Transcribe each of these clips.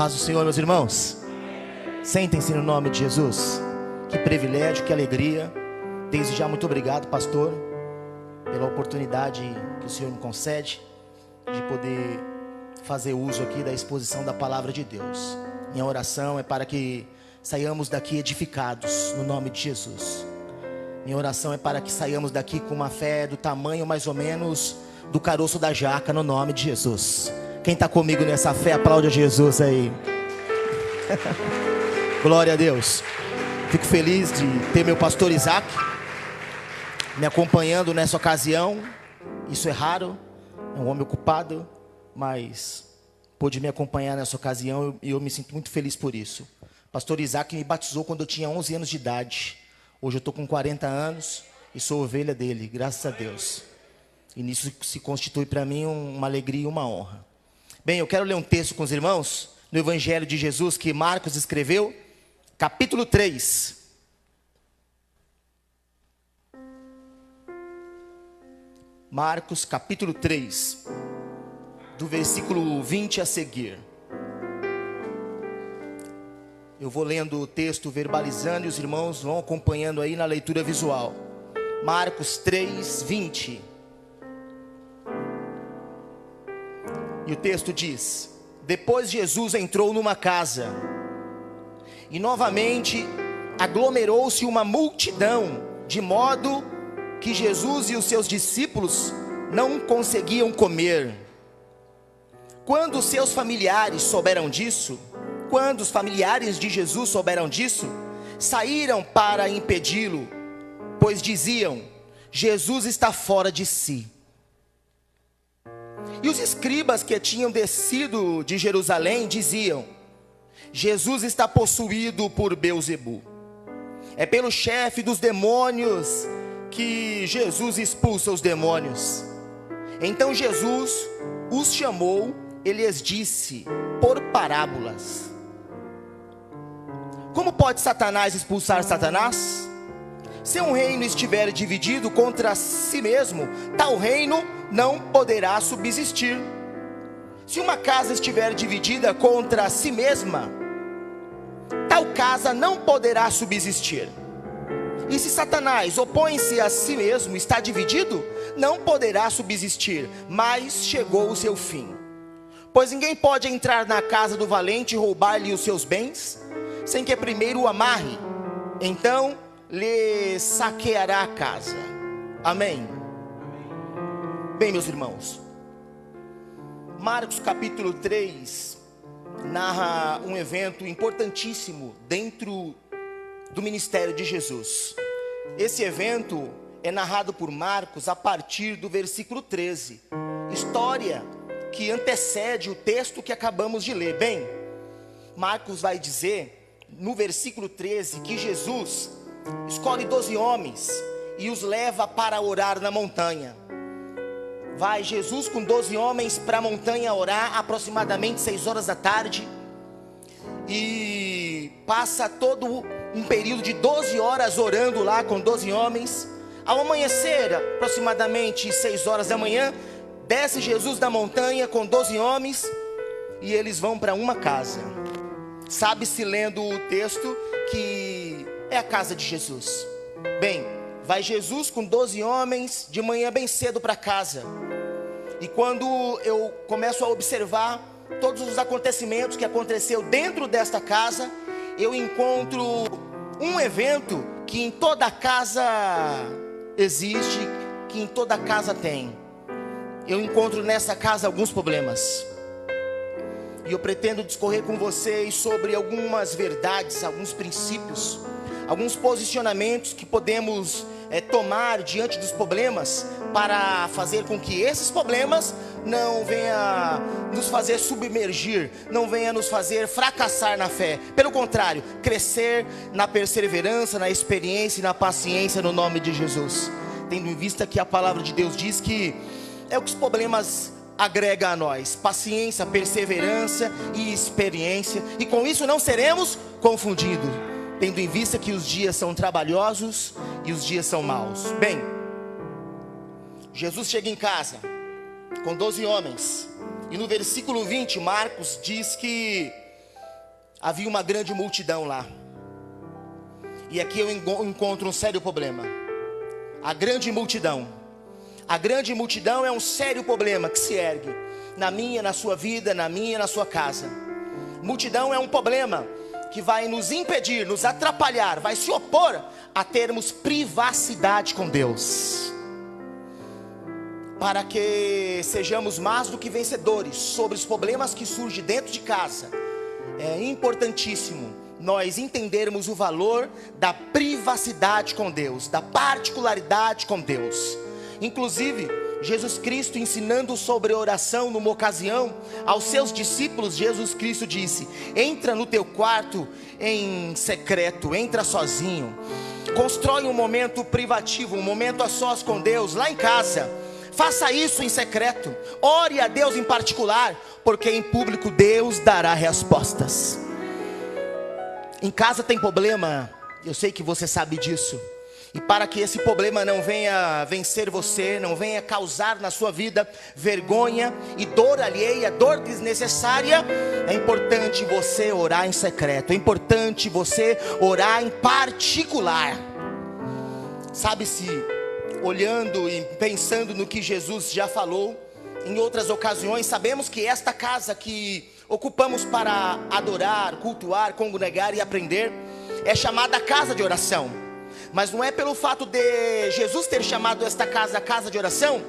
Paz do Senhor, meus irmãos. Sentem-se no nome de Jesus. Que privilégio, que alegria. Desde já, muito obrigado, pastor, pela oportunidade que o Senhor me concede de poder fazer uso aqui da exposição da palavra de Deus. Minha oração é para que saiamos daqui edificados no nome de Jesus. Minha oração é para que saiamos daqui com uma fé do tamanho mais ou menos do caroço da jaca no nome de Jesus. Quem está comigo nessa fé, aplaude a Jesus aí. Glória a Deus. Fico feliz de ter meu pastor Isaac me acompanhando nessa ocasião. Isso é raro, é um homem ocupado, mas pôde me acompanhar nessa ocasião e eu me sinto muito feliz por isso. Pastor Isaac me batizou quando eu tinha 11 anos de idade. Hoje eu estou com 40 anos e sou ovelha dele, graças a Deus. E nisso se constitui para mim uma alegria e uma honra. Bem, eu quero ler um texto com os irmãos no Evangelho de Jesus que Marcos escreveu, capítulo 3. Marcos, capítulo 3, do versículo 20 a seguir. Eu vou lendo o texto, verbalizando, e os irmãos vão acompanhando aí na leitura visual. Marcos 3, 20. E o texto diz: depois Jesus entrou numa casa, e novamente aglomerou-se uma multidão, de modo que Jesus e os seus discípulos não conseguiam comer. Quando os seus familiares souberam disso, quando os familiares de Jesus souberam disso, saíram para impedi-lo, pois diziam: Jesus está fora de si. E os escribas que tinham descido de Jerusalém diziam: Jesus está possuído por Beelzebu. É pelo chefe dos demônios que Jesus expulsa os demônios. Então Jesus os chamou e lhes disse por parábolas: como pode Satanás expulsar Satanás? Se um reino estiver dividido contra si mesmo, tal reino não poderá subsistir. Se uma casa estiver dividida contra si mesma, tal casa não poderá subsistir. E se Satanás opõe-se a si mesmo, está dividido, não poderá subsistir, mas chegou o seu fim. Pois ninguém pode entrar na casa do valente e roubar-lhe os seus bens, sem que primeiro o amarre, então lhe saqueará a casa. Amém? Bem, meus irmãos, Marcos capítulo 3 narra um evento importantíssimo dentro do ministério de Jesus. Esse evento é narrado por Marcos a partir do versículo 13, história que antecede o texto que acabamos de ler. Bem, Marcos vai dizer no versículo 13 que Jesus escolhe 12 homens e os leva para orar na montanha. Vai Jesus com 12 homens para a montanha orar, aproximadamente 6 horas da tarde, e passa todo um período de 12 horas orando lá com 12 homens. Ao amanhecer, aproximadamente 6 horas da manhã, desce Jesus da montanha com 12 homens e eles vão para uma casa. Sabe-se lendo o texto que é a casa de Jesus. Bem, vai Jesus com 12 homens de manhã bem cedo para casa. E quando eu começo a observar todos os acontecimentos que aconteceu dentro desta casa, eu encontro um evento que em toda casa existe, que em toda casa tem. Eu encontro nessa casa alguns problemas. E eu pretendo discorrer com vocês sobre algumas verdades, alguns princípios, alguns posicionamentos que podemos tomar diante dos problemas, para fazer com que esses problemas não venham nos fazer submergir, não venham nos fazer fracassar na fé. Pelo contrário, crescer na perseverança, na experiência e na paciência no nome de Jesus. Tendo em vista que a palavra de Deus diz que é o que os problemas agregam a nós: paciência, perseverança e experiência. E com isso não seremos confundidos, tendo em vista que os dias são trabalhosos e os dias são maus. Bem, Jesus chega em casa com 12 homens. E no versículo 20, Marcos diz que havia uma grande multidão lá. E aqui eu encontro um sério problema. A grande multidão é um sério problema que se ergue na minha, na sua vida, na minha, na sua casa. Multidão é um problema que vai nos impedir, nos atrapalhar, vai se opor a termos privacidade com Deus. Para que sejamos mais do que vencedores sobre os problemas que surgem dentro de casa, é importantíssimo nós entendermos o valor da privacidade com Deus, da particularidade com Deus. Inclusive, Jesus Cristo ensinando sobre oração numa ocasião aos seus discípulos, Jesus Cristo disse: entra no teu quarto em secreto, entra sozinho, constrói um momento privativo, um momento a sós com Deus lá em casa. Faça isso em secreto, ore a Deus em particular, porque em público Deus dará respostas. Em casa tem problema, eu sei que você sabe disso. E para que esse problema não venha vencer você, não venha causar na sua vida vergonha e dor alheia, dor desnecessária, é importante você orar em secreto, é importante você orar em particular. Sabe-se, olhando e pensando no que Jesus já falou em outras ocasiões, sabemos que esta casa que ocupamos para adorar, cultuar, congregar e aprender, é chamada casa de oração. Mas não é pelo fato de Jesus ter chamado esta casa casa de oração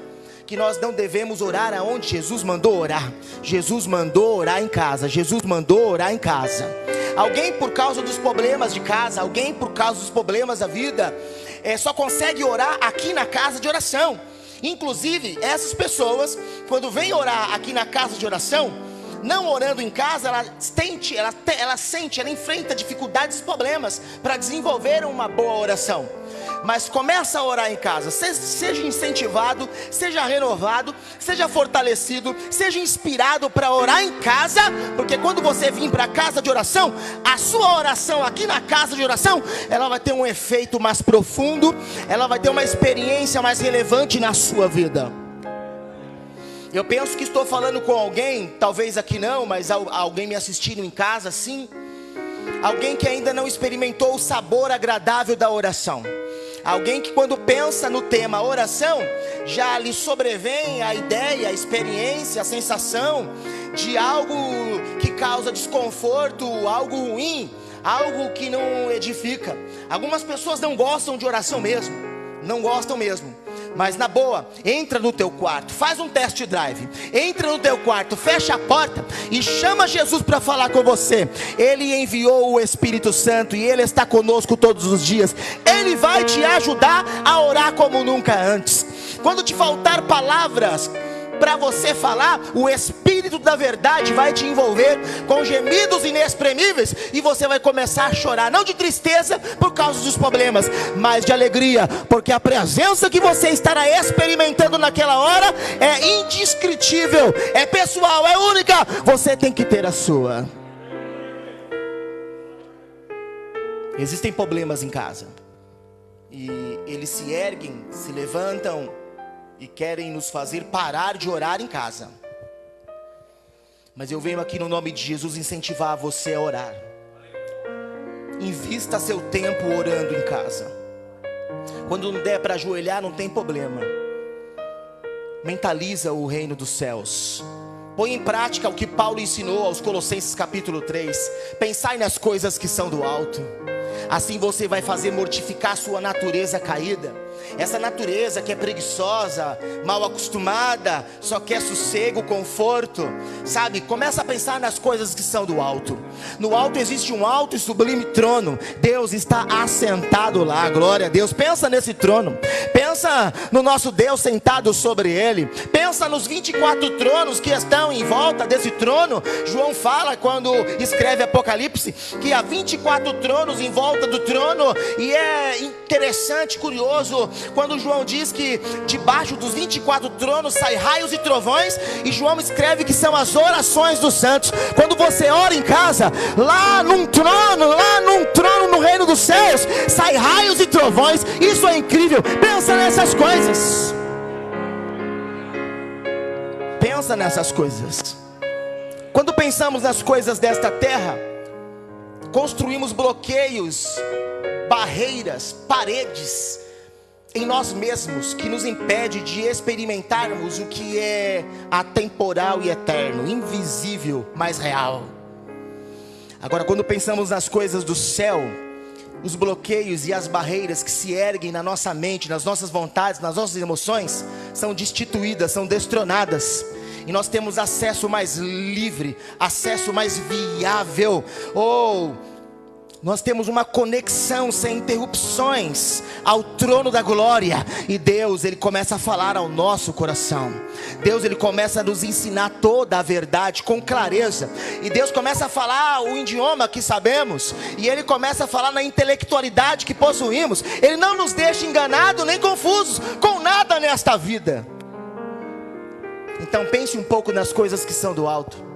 que nós não devemos orar aonde Jesus mandou orar. Jesus mandou orar em casa. Jesus mandou orar em casa. Alguém por causa dos problemas de casa, alguém por causa dos problemas da vida, só consegue orar aqui na casa de oração. Inclusive, essas pessoas, quando vêm orar aqui na casa de oração, não orando em casa, ela enfrenta dificuldades e problemas para desenvolver uma boa oração. Mas começa a orar em casa, seja incentivado, seja renovado, seja fortalecido, seja inspirado para orar em casa, porque quando você vir para a casa de oração, a sua oração aqui na casa de oração, ela vai ter um efeito mais profundo, ela vai ter uma experiência mais relevante na sua vida. Eu penso que estou falando com alguém, talvez aqui não, mas alguém me assistindo em casa, sim. Alguém que ainda não experimentou o sabor agradável da oração. Alguém que quando pensa no tema oração, já lhe sobrevém a ideia, a experiência, a sensação de algo que causa desconforto, algo ruim, algo que não edifica. Algumas pessoas não gostam de oração mesmo, não gostam mesmo. Mas na boa, entra no teu quarto, faz um test drive, entra no teu quarto, fecha a porta e chama Jesus para falar com você. Ele enviou o Espírito Santo e Ele está conosco todos os dias. Ele vai te ajudar a orar como nunca antes. Quando te faltar palavras para você falar, o Espírito da verdade vai te envolver com gemidos inexprimíveis e você vai começar a chorar, não de tristeza por causa dos problemas, mas de alegria, porque a presença que você estará experimentando naquela hora é indescritível, é pessoal, é única. Você tem que ter a sua. Existem problemas em casa e eles se erguem, se levantam e querem nos fazer parar de orar em casa. Mas eu venho aqui no nome de Jesus incentivar você a orar. Invista seu tempo orando em casa. Quando não der para ajoelhar, não tem problema. Mentaliza o reino dos céus. Põe em prática o que Paulo ensinou aos Colossenses capítulo 3. Pensai nas coisas que são do alto. Assim você vai fazer mortificar a sua natureza caída. Essa natureza que é preguiçosa, mal acostumada, só quer sossego, conforto, sabe? Começa a pensar nas coisas que são do alto. No alto existe um alto e sublime trono. Deus está assentado lá, glória a Deus. Pensa nesse trono, pensa no nosso Deus sentado sobre ele. Pensa nos 24 tronos que estão em volta desse trono. João fala quando escreve Apocalipse que há 24 tronos em volta do trono. E é interessante, curioso, quando João diz que debaixo dos 24 tronos sai raios e trovões, e João escreve que são as orações dos santos. Quando você ora em casa, lá num trono no reino dos céus, sai raios e trovões. Isso é incrível. Pensa nessas coisas. Pensa nessas coisas. Quando pensamos nas coisas desta terra, construímos bloqueios, barreiras, paredes em nós mesmos, que nos impede de experimentarmos o que é atemporal e eterno, invisível, mas real. Agora, quando pensamos nas coisas do céu, os bloqueios e as barreiras que se erguem na nossa mente, nas nossas vontades, nas nossas emoções, são destituídas, são destronadas. E nós temos acesso mais livre, acesso mais viável. Nós temos uma conexão sem interrupções ao trono da glória. E Deus, Ele começa a falar ao nosso coração. Deus, Ele começa a nos ensinar toda a verdade com clareza. E Deus começa a falar o idioma que sabemos. E Ele começa a falar na intelectualidade que possuímos. Ele não nos deixa enganados nem confusos com nada nesta vida. Então pense um pouco nas coisas que são do alto.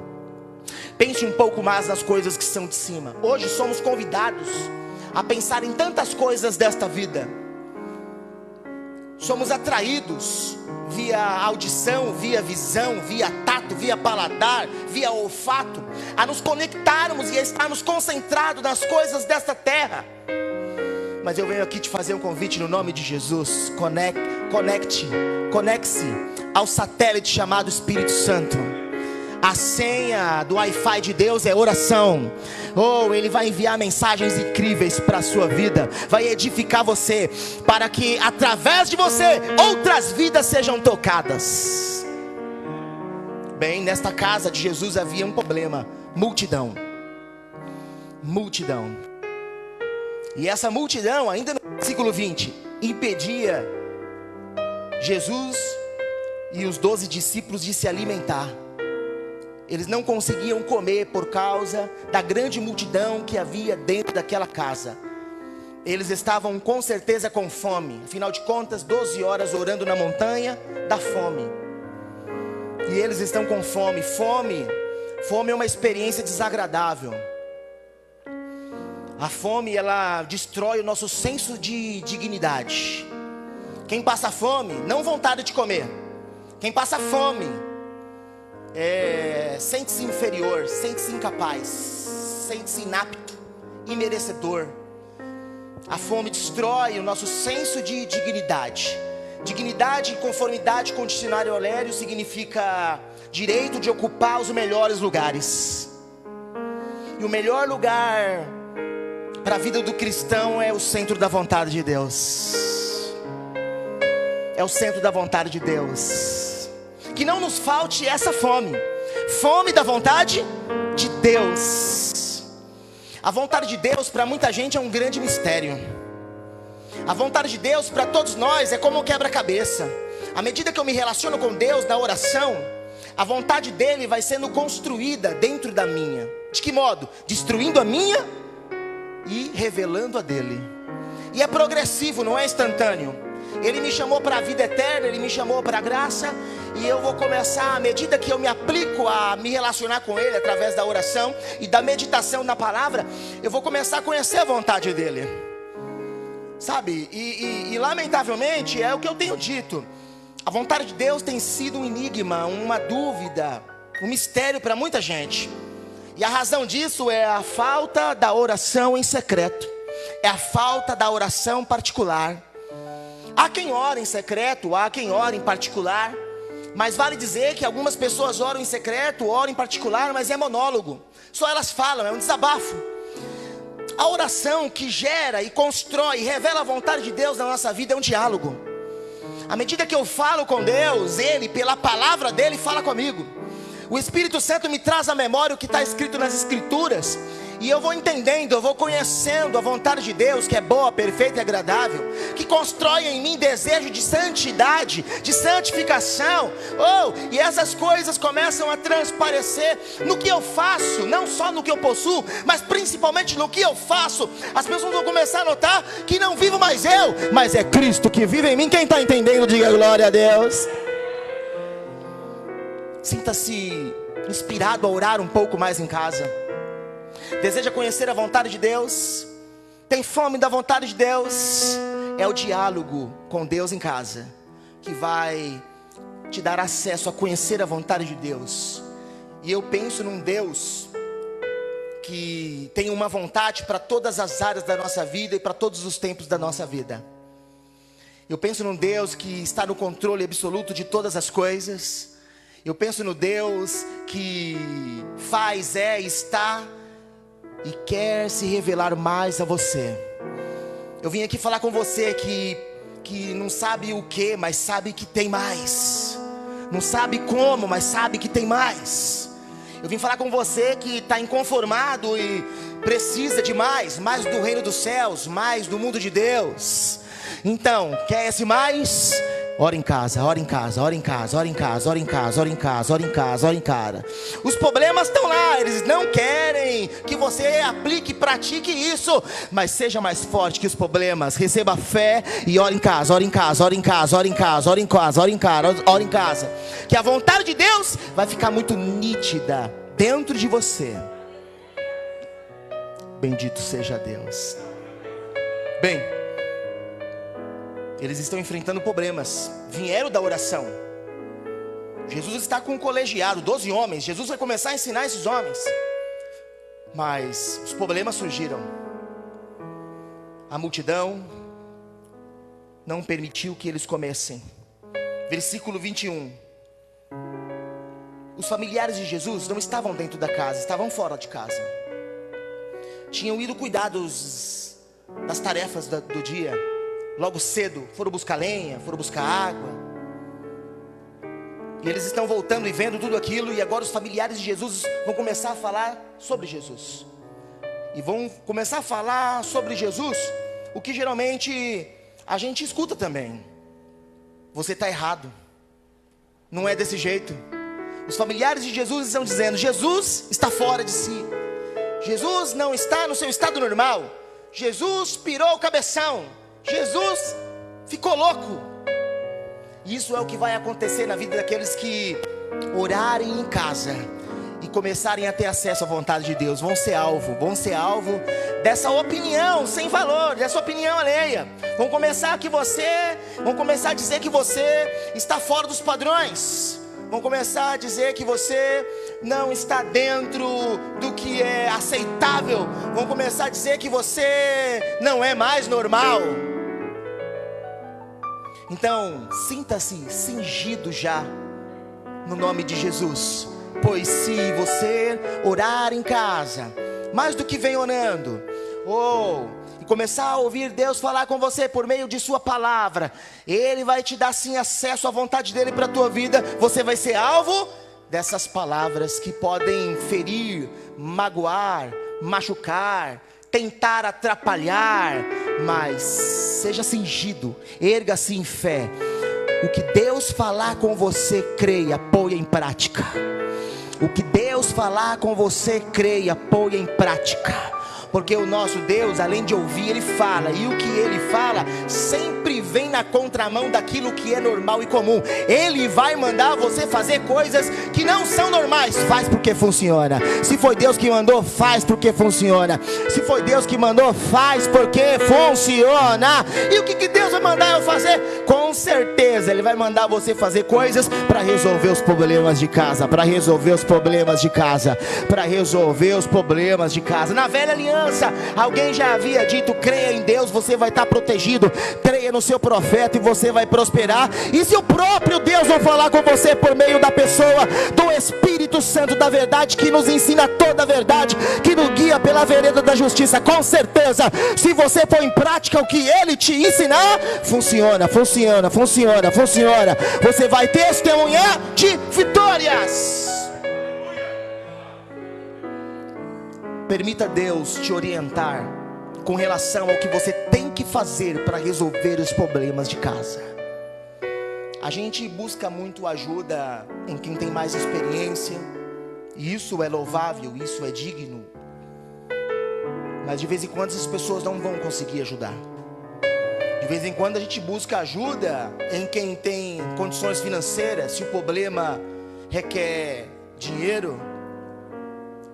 Pense um pouco mais nas coisas que são de cima. Hoje somos convidados a pensar em tantas coisas desta vida. Somos atraídos via audição, via visão, via tato, via paladar, via olfato, a nos conectarmos e a estarmos concentrados nas coisas desta terra. Mas eu venho aqui te fazer um convite no nome de Jesus. Conecte-se ao satélite chamado Espírito Santo. A senha do Wi-Fi de Deus é oração. Ele vai enviar mensagens incríveis para a sua vida. Vai edificar você, para que através de você outras vidas sejam tocadas. Bem, nesta casa de Jesus havia um problema: multidão. E essa multidão, ainda no versículo 20, impedia Jesus e os 12 discípulos de se alimentar. Eles não conseguiam comer por causa da grande multidão que havia dentro daquela casa. Eles estavam com certeza com fome. Afinal de contas, 12 horas orando na montanha, dá fome. E eles estão com fome. Fome é uma experiência desagradável. A fome, ela destrói o nosso senso de dignidade. Quem passa fome, não vontade de comer. Quem passa fome sente-se inferior, sente-se incapaz, sente-se inapto, imerecedor. A fome destrói o nosso senso de dignidade. Dignidade e conformidade com o dicionário Olério significa direito de ocupar os melhores lugares. E o melhor lugar para a vida do cristão é o centro da vontade de Deus. É o centro da vontade de Deus. Que não nos falte essa fome da vontade de Deus. A vontade de Deus para muita gente é um grande mistério. A vontade de Deus para todos nós é como um quebra-cabeça. À medida que eu me relaciono com Deus na oração, a vontade dele vai sendo construída dentro da minha. De que modo? Destruindo a minha e revelando a dele. E é progressivo, não é instantâneo. Ele me chamou para a vida eterna, Ele me chamou para a graça. E eu vou começar, à medida que eu me aplico a me relacionar com Ele, através da oração e da meditação na palavra, eu vou começar a conhecer a vontade dEle. Sabe, e lamentavelmente é o que eu tenho dito. A vontade de Deus tem sido um enigma, uma dúvida, um mistério para muita gente. E a razão disso é a falta da oração em secreto. É a falta da oração particular. Há quem ora em secreto, há quem ora em particular. Mas vale dizer que algumas pessoas oram em secreto, oram em particular, mas é monólogo. Só elas falam, é um desabafo. A oração que gera e constrói e revela a vontade de Deus na nossa vida é um diálogo. À medida que eu falo com Deus, Ele, pela palavra dEle, fala comigo. O Espírito Santo me traz à memória o que está escrito nas Escrituras. E eu vou entendendo, eu vou conhecendo a vontade de Deus, que é boa, perfeita e agradável, que constrói em mim desejo de santidade, de santificação. E essas coisas começam a transparecer no que eu faço, não só no que eu possuo, mas principalmente no que eu faço. As pessoas vão começar a notar que não vivo mais eu, mas é Cristo que vive em mim. Quem está entendendo, diga glória a Deus. Sinta-se inspirado a orar um pouco mais em casa. Deseja conhecer a vontade de Deus? Tem fome da vontade de Deus? É o diálogo com Deus em casa que vai te dar acesso a conhecer a vontade de Deus. E eu penso num Deus que tem uma vontade para todas as áreas da nossa vida e para todos os tempos da nossa vida. Eu penso num Deus que está no controle absoluto de todas as coisas. Eu penso no Deus que faz, está e quer se revelar mais a você. Eu vim aqui falar com você que não sabe o que, mas sabe que tem mais. Não sabe como, mas sabe que tem mais. Eu vim falar com você que está inconformado e precisa de mais do reino dos céus, mais do mundo de Deus. Então, quer esse mais? Ora em casa, ora em casa, ora em casa, ora em casa, ora em casa, ora em casa, ora em casa, ora em casa. Os problemas estão lá, eles não querem que você aplique e pratique isso, mas seja mais forte que os problemas. Receba fé e ora em casa, ora em casa, ora em casa, ora em casa, ora em casa, ora em casa, ora em casa. Que a vontade de Deus vai ficar muito nítida dentro de você. Bendito seja Deus. Bem, eles estão enfrentando problemas. Vieram da oração. Jesus está com um colegiado, 12 homens. Jesus vai começar a ensinar esses homens. Mas os problemas surgiram. A multidão não permitiu que eles comessem. Versículo 21. Os familiares de Jesus não estavam dentro da casa, estavam fora de casa. Tinham ido cuidar das tarefas do dia. Logo cedo, foram buscar lenha, foram buscar água. E eles estão voltando e vendo tudo aquilo. E agora os familiares de Jesus vão começar a falar sobre Jesus. E vão começar a falar sobre Jesus o que geralmente a gente escuta também. Você está errado. Não é desse jeito. Os familiares de Jesus estão dizendo: Jesus está fora de si. Jesus não está no seu estado normal. Jesus pirou o cabeção. Jesus ficou louco. Isso é o que vai acontecer na vida daqueles que orarem em casa e começarem a ter acesso à vontade de Deus. Vão ser alvo dessa opinião sem valor, dessa opinião alheia. Vão começar a dizer que você está fora dos padrões. Vão começar a dizer que você não está dentro do que é aceitável. Vão começar a dizer que você não é mais normal. Então, sinta-se cingido já, no nome de Jesus. Pois se você orar em casa, mais do que vem orando, e começar a ouvir Deus falar com você por meio de sua palavra, Ele vai te dar sim acesso à vontade dEle para a tua vida. Você vai ser alvo dessas palavras que podem ferir, magoar, machucar, tentar atrapalhar, mas seja cingido, erga-se em fé. O que Deus falar com você, creia, ponha em prática. O que Deus falar com você, creia, ponha em prática. Porque o nosso Deus, além de ouvir, Ele fala. E o que Ele fala sempre vem na contramão daquilo que é normal e comum. Ele vai mandar você fazer coisas que não são normais. Faz porque funciona. Se foi Deus que mandou, faz porque funciona. Se foi Deus que mandou, faz porque funciona. E o que Deus vai mandar eu fazer? Com certeza Ele vai mandar você fazer coisas para resolver os problemas de casa. Para resolver os problemas de casa. Para resolver os problemas de casa. Na velha aliança, alguém já havia dito: creia em Deus, você vai estar protegido. Creia no seu profeta e você vai prosperar. E se o próprio Deus não falar com você por meio da pessoa do Espírito Santo da verdade, que nos ensina toda a verdade, que nos guia pela vereda da justiça, com certeza, se você pôr em prática o que Ele te ensinar, funciona. Você vai testemunhar de vitórias. Permita Deus te orientar com relação ao que você tem que fazer para resolver os problemas de casa. A gente busca muito ajuda em quem tem mais experiência, e isso é louvável, isso é digno. Mas de vez em quando essas pessoas não vão conseguir ajudar. De vez em quando a gente busca ajuda em quem tem condições financeiras, se o problema requer dinheiro,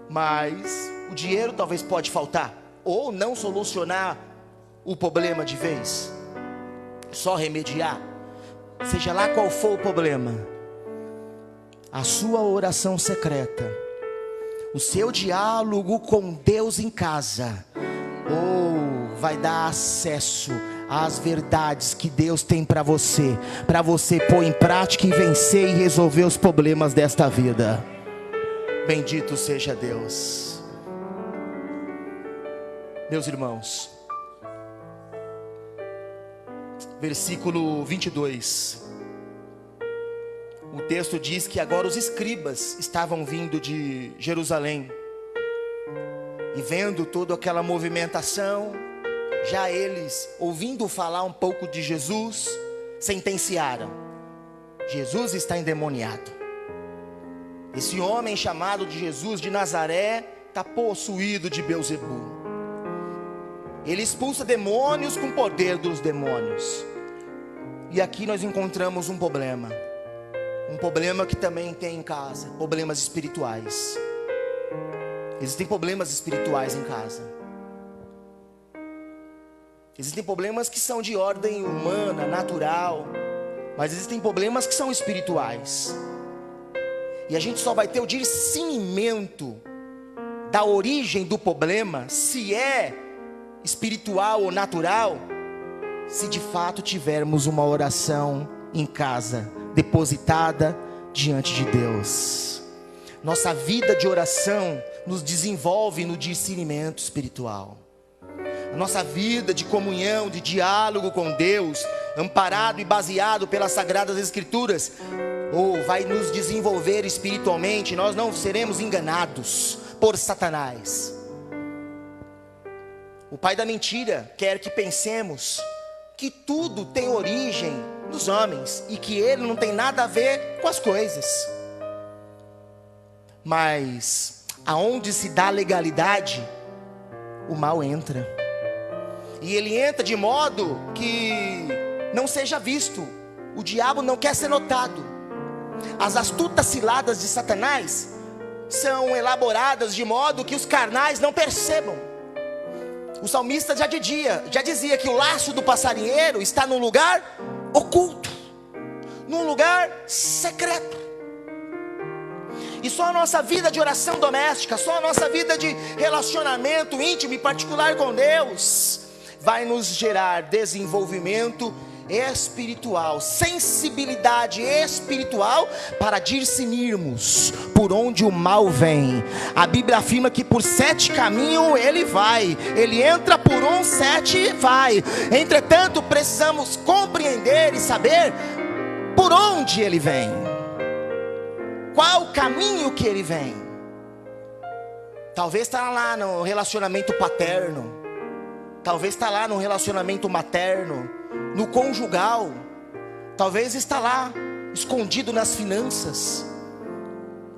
mas o dinheiro talvez pode faltar, ou não solucionar o problema de vez, só remediar. Seja lá qual for o problema, a sua oração secreta, o seu diálogo com Deus em casa, vai dar acesso às verdades que Deus tem para você pôr em prática e vencer e resolver os problemas desta vida. Bendito seja Deus. Meus irmãos, versículo 22, o texto diz que agora os escribas estavam vindo de Jerusalém, e vendo toda aquela movimentação, já eles, ouvindo falar um pouco de Jesus, sentenciaram: Jesus está endemoniado. Esse homem chamado de Jesus de Nazaré está possuído de Beelzebu. Ele expulsa demônios com o poder dos demônios. E aqui nós encontramos um problema que também tem em casa: problemas espirituais. Existem problemas espirituais em casa. Existem problemas que são de ordem humana, natural, mas existem problemas que são espirituais. E a gente só vai ter o discernimento da origem do problema, se é espiritual ou natural, se de fato tivermos uma oração em casa, depositada diante de Deus. Nossa vida de oração nos desenvolve no discernimento espiritual. A nossa vida de comunhão, de diálogo com Deus, amparado e baseado pelas Sagradas Escrituras, vai nos desenvolver espiritualmente. Nós não seremos enganados por Satanás. O pai da mentira quer que pensemos que tudo tem origem nos homens e que ele não tem nada a ver com as coisas. Mas aonde se dá legalidade, o mal entra. E ele entra de modo que não seja visto. O diabo não quer ser notado. As astutas ciladas de Satanás são elaboradas de modo que os carnais não percebam. O salmista já dizia que o laço do passarinheiro está num lugar oculto, num lugar secreto. E só a nossa vida de oração doméstica, só a nossa vida de relacionamento íntimo e particular com Deus vai nos gerar desenvolvimento espiritual, sensibilidade espiritual para discernirmos por onde o mal vem. A Bíblia afirma que por 7 caminhos ele vai, ele entra por 1, 7 vai. Entretanto, precisamos compreender e saber por onde ele vem, qual o caminho que ele vem. Talvez está lá no relacionamento paterno, talvez está lá no relacionamento materno, no conjugal, talvez está lá escondido nas finanças,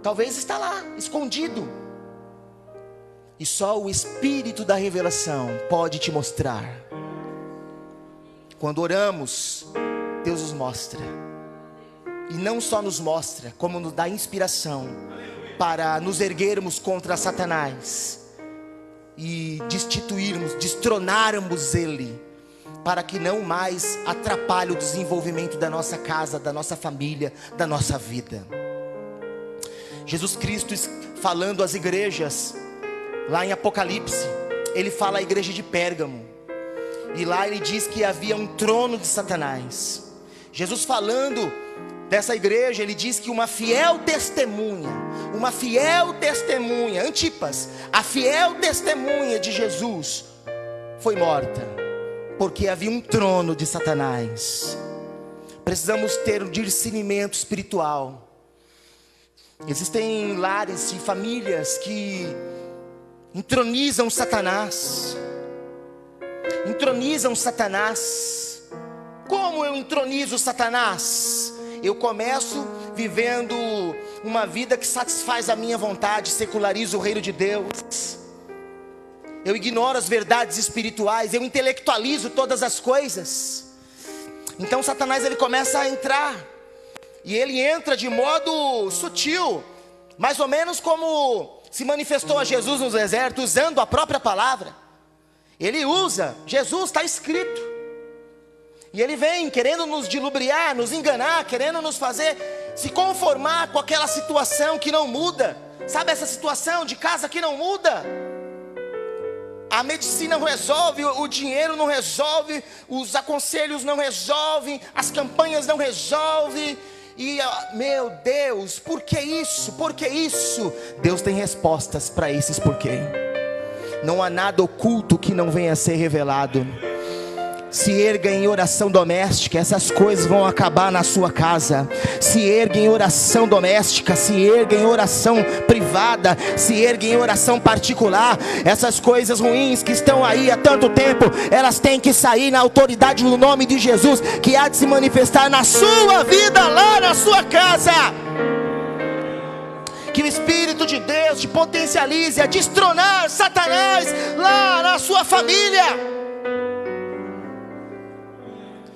talvez está lá escondido, e só o Espírito da revelação pode te mostrar. Quando oramos, Deus nos mostra, e não só nos mostra, como nos dá inspiração para nos erguermos contra Satanás e destituirmos, destronarmos ele, para que não mais atrapalhe o desenvolvimento da nossa casa, da nossa família, da nossa vida. Jesus Cristo, falando às igrejas, lá em Apocalipse, ele fala à igreja de Pérgamo, e lá ele diz que havia um trono de Satanás. Jesus falando dessa igreja, ele diz que uma fiel testemunha, Antipas, a fiel testemunha de Jesus, foi morta, porque havia um trono de Satanás. Precisamos ter um discernimento espiritual. Existem lares e famílias que entronizam Satanás. Como eu entronizo Satanás? Eu começo vivendo uma vida que satisfaz a minha vontade, secularizo o reino de Deus. Eu ignoro as verdades espirituais, eu intelectualizo todas as coisas. Então Satanás, ele começa a entrar, e ele entra de modo sutil, mais ou menos como se manifestou a Jesus no deserto, usando a própria palavra. Ele usa, Jesus está escrito, e ele vem querendo nos dilubriar, nos enganar, querendo nos fazer se conformar com aquela situação que não muda, Sabe essa situação de casa que não muda? A medicina não resolve, o dinheiro não resolve, os aconselhos não resolvem, as campanhas não resolvem. E meu Deus, por que isso? Por que isso? Deus tem respostas para esses porquê. Não há nada oculto que não venha a ser revelado. Se erga em oração doméstica, essas coisas vão acabar na sua casa. Se erga em oração doméstica, se erga em oração privada, se erga em oração particular. Essas coisas ruins que estão aí há tanto tempo, elas têm que sair na autoridade do nome de Jesus, que há de se manifestar na sua vida, lá na sua casa. Que o Espírito de Deus te potencialize a destronar Satanás lá na sua família.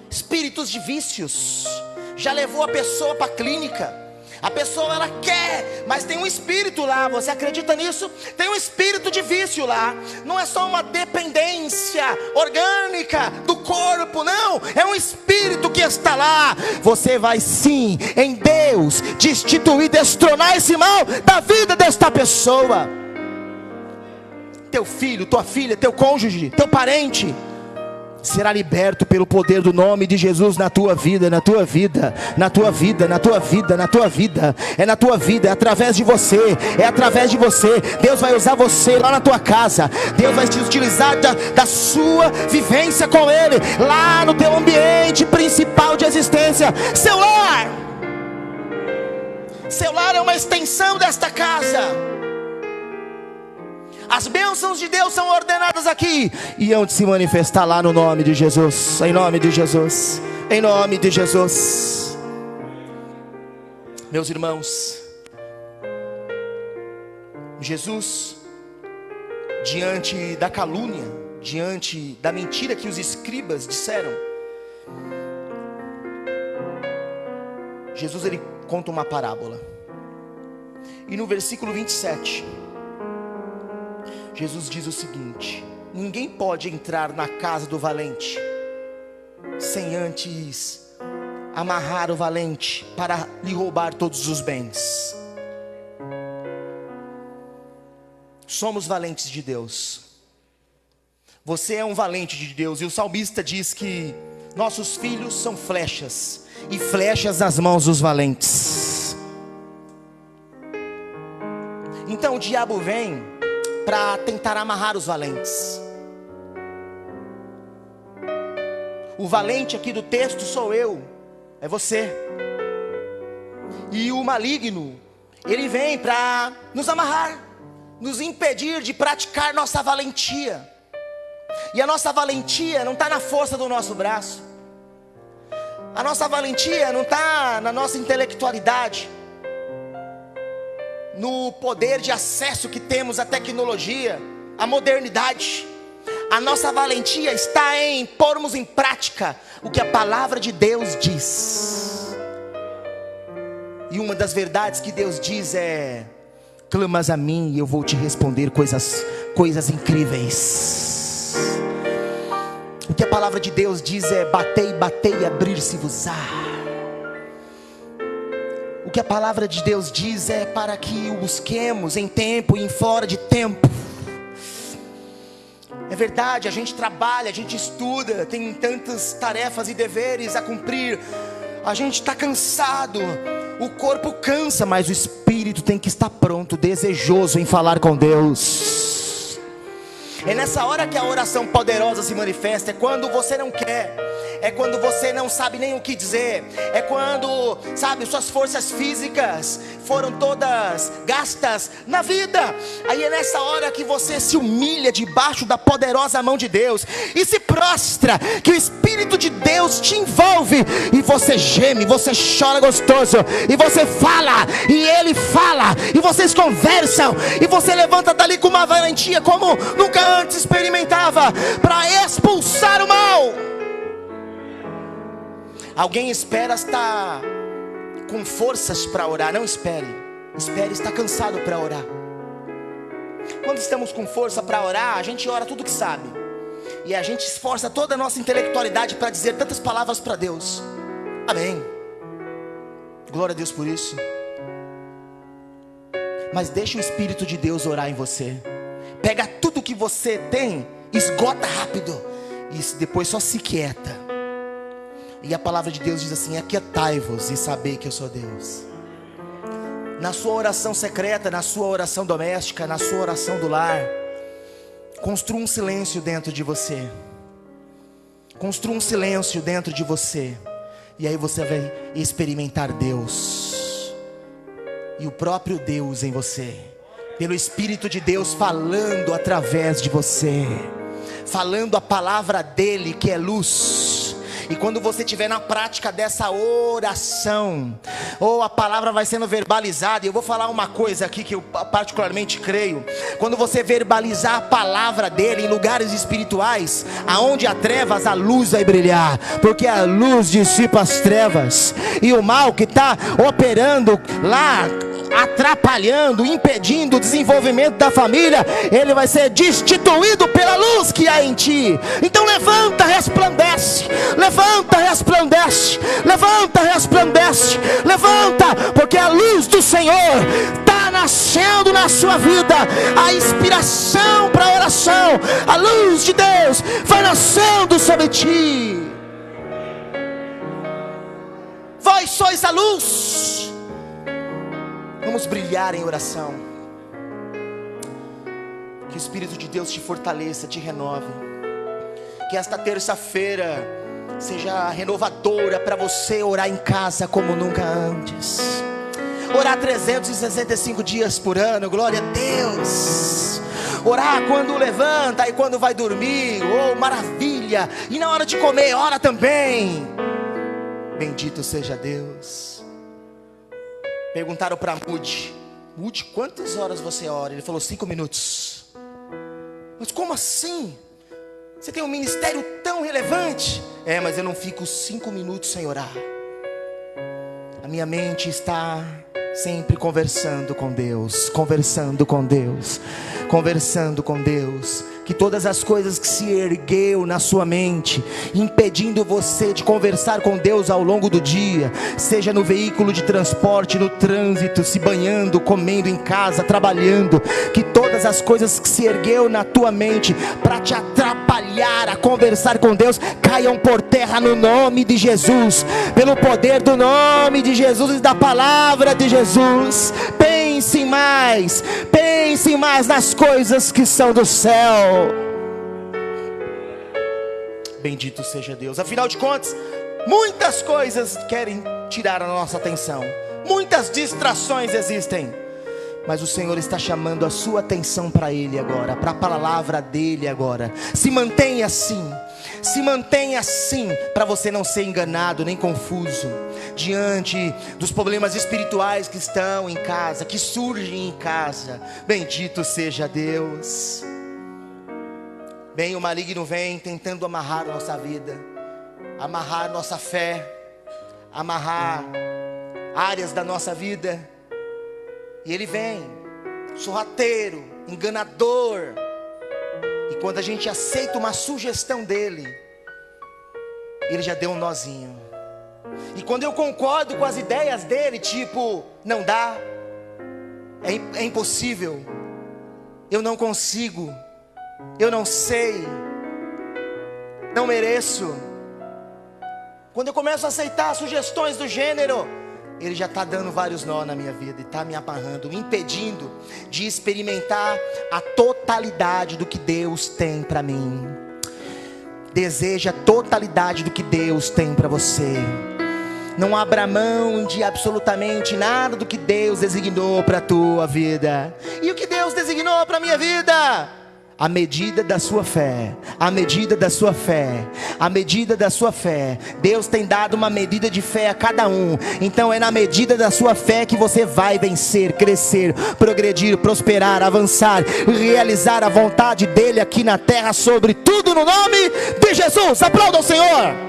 Espíritos de vícios já levou a pessoa para a clínica. A pessoa ela quer, mas tem um espírito lá. Você acredita nisso? Tem um espírito de vício lá. Não é só uma dependência orgânica do corpo, não. É um espírito que está lá. Você vai sim, em Deus, destituir, destronar esse mal da vida desta pessoa. Teu filho, tua filha, teu cônjuge, teu parente será liberto pelo poder do nome de Jesus na tua vida, na tua vida, na tua vida, na tua vida, na tua vida. É na tua vida, é através de você, é através de você. Deus vai usar você lá na tua casa. Deus vai te utilizar da sua vivência com Ele, lá no teu ambiente principal de existência. Seu lar. Seu lar é uma extensão desta casa. As bênçãos de Deus são ordenadas aqui e hão de se manifestar lá no nome de Jesus. Em nome de Jesus. Em nome de Jesus. Meus irmãos, Jesus, diante da calúnia, diante da mentira que os escribas disseram, Jesus ele conta uma parábola. E no versículo 27, Jesus diz o seguinte: ninguém pode entrar na casa do valente sem antes amarrar o valente para lhe roubar todos os bens. Somos valentes de Deus. Você é um valente de Deus. E o salmista diz que nossos filhos são flechas, e flechas nas mãos dos valentes. Então o diabo vem para tentar amarrar os valentes. O valente aqui do texto sou eu, é você. E o maligno, ele vem para nos amarrar, nos impedir de praticar nossa valentia. E a nossa valentia não está na força do nosso braço. A nossa valentia não está na nossa intelectualidade, no poder de acesso que temos à tecnologia, à modernidade. A nossa valentia está em pormos em prática o que a palavra de Deus diz. E uma das verdades que Deus diz é: clamas a mim e eu vou te responder coisas incríveis. O que a palavra de Deus diz é: batei, batei, abrir-se-vos-á. O que a palavra de Deus diz é para que o busquemos em tempo e em fora de tempo. É verdade, a gente trabalha, a gente estuda, tem tantas tarefas e deveres a cumprir. A gente está cansado, o corpo cansa, mas o espírito tem que estar pronto, desejoso em falar com Deus. É nessa hora que a oração poderosa se manifesta. É quando você não quer, é quando você não sabe nem o que dizer, é quando, sabe, suas forças físicas foram todas gastas na vida. Aí é nessa hora que você se humilha debaixo da poderosa mão de Deus e se prostra, que o Espírito de Deus te envolve, e você geme, você chora gostoso, e você fala, e Ele fala, e vocês conversam, e você levanta dali com uma valentia como nunca antes experimentava, para expulsar o mal. Alguém espera estar com forças para orar. Não espere. Espere estar cansado para orar. Quando estamos com força para orar, a gente ora tudo que sabe. E a gente esforça toda a nossa intelectualidade para dizer tantas palavras para Deus. Amém. Glória a Deus por isso. mas deixa o Espírito de Deus orar em você. Pega tudo que você tem, esgota rápido, e depois só se quieta. E a palavra de Deus diz assim: aquietai-vos e sabei que eu sou Deus. Na sua oração secreta, na sua oração doméstica, na sua oração do lar, construa um silêncio dentro de você. Construa um silêncio dentro de você. E aí você vai experimentar Deus. E o próprio Deus em você. Pelo Espírito de Deus falando através de você. Falando a palavra dele que é luz. E quando você estiver na prática dessa oração, ou a palavra vai sendo verbalizada, e eu vou falar uma coisa aqui que eu particularmente creio: quando você verbalizar a palavra dele em lugares espirituais, aonde há trevas, a luz vai brilhar, porque a luz dissipa as trevas, e o mal que está operando lá, atrapalhando, impedindo o desenvolvimento da família, ele vai ser destituído pela luz que há em ti. Então levanta, resplandece, levanta, resplandece, levanta, resplandece, levanta, porque a luz do Senhor está nascendo na sua vida. A inspiração para a oração, a luz de Deus vai nascendo sobre ti. Vós sois a luz. Vamos brilhar em oração. Que o Espírito de Deus te fortaleça, te renove. Que esta terça-feira seja renovadora para você orar em casa como nunca antes. Orar 365 dias por ano, glória a Deus. Orar quando levanta e quando vai dormir, oh maravilha. E na hora de comer, ora também. Bendito seja Deus. Perguntaram para Moody: quantas horas você ora? Ele falou 5 minutos. Mas como assim? Você tem um ministério tão relevante. Mas eu não fico 5 minutos sem orar. A minha mente está sempre conversando com Deus, conversando com Deus, conversando com Deus. Que todas as coisas que se ergueu na sua mente, impedindo você de conversar com Deus ao longo do dia, seja no veículo de transporte, no trânsito, se banhando, comendo em casa, trabalhando, que todas as coisas que se ergueu na tua mente para te atrapalhar a conversar com Deus, caiam por terra no nome de Jesus, pelo poder do nome de Jesus e da palavra de Jesus. Pense mais nas coisas que são do céu. Bendito seja Deus. Afinal de contas, muitas coisas querem tirar a nossa atenção, muitas distrações existem, mas o Senhor está chamando a sua atenção para Ele agora, para a palavra dEle agora. Se mantenha assim, para você não ser enganado nem confuso diante dos problemas espirituais que estão em casa, que surgem em casa. Bendito seja Deus. Bem, o maligno vem tentando amarrar a nossa vida, amarrar nossa fé, amarrar áreas da nossa vida. E ele vem sorrateiro, enganador. E quando a gente aceita uma sugestão dele, ele já deu um nozinho. E quando eu concordo com as ideias dele, tipo, não dá, é impossível, eu não consigo, eu não sei, não mereço. Quando eu começo a aceitar sugestões do gênero, ele já está dando vários nós na minha vida, e está me amarrando, me impedindo de experimentar a totalidade do que Deus tem para mim. Deseja a totalidade do que Deus tem para você. Não abra mão de absolutamente nada do que Deus designou para a tua vida. E o que Deus designou para a minha vida? A medida da sua fé, a medida da sua fé, a medida da sua fé. Deus tem dado uma medida de fé a cada um. Então é na medida da sua fé que você vai vencer, crescer, progredir, prosperar, avançar, realizar a vontade dEle aqui na terra, sobre tudo, no nome de Jesus. Aplauda o Senhor.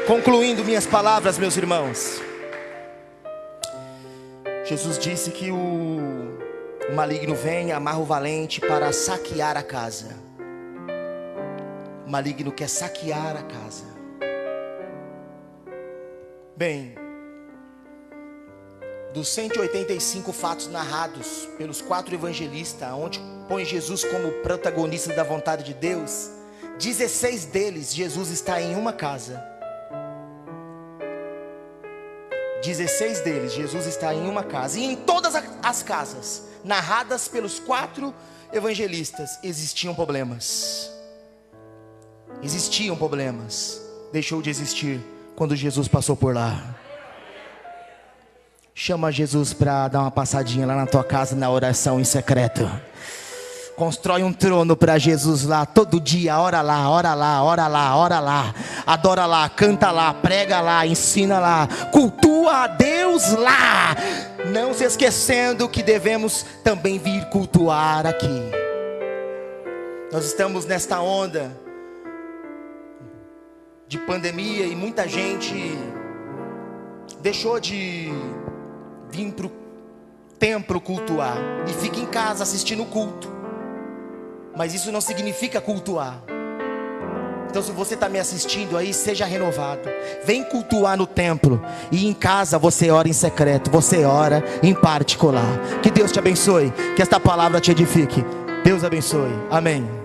Concluindo minhas palavras, meus irmãos, Jesus disse que o maligno vem, amarra o valente para saquear a casa. O maligno quer saquear a casa. Bem, dos 185 fatos narrados pelos 4 evangelistas, onde põe Jesus como protagonista da vontade de Deus, 16 deles Jesus está em uma casa. 16 deles Jesus está em uma casa. E em todas as casas narradas pelos 4 evangelistas existiam problemas. Existiam problemas. Deixou de existir quando Jesus passou por lá. Chama Jesus para dar uma passadinha lá na tua casa na oração em secreto. Constrói um trono para Jesus lá todo dia. Ora lá, ora lá, ora lá, ora lá. Adora lá, canta lá, prega lá, ensina lá. Cultua a Deus lá. Não se esquecendo que devemos também vir cultuar aqui. Nós estamos nesta onda de pandemia e muita gente deixou de vir para o templo cultuar e fica em casa assistindo o culto. Mas isso não significa cultuar. Então, se você está me assistindo aí, seja renovado. Vem cultuar no templo. E em casa você ora em secreto. Você ora em particular. Que Deus te abençoe. Que esta palavra te edifique. Deus abençoe. Amém.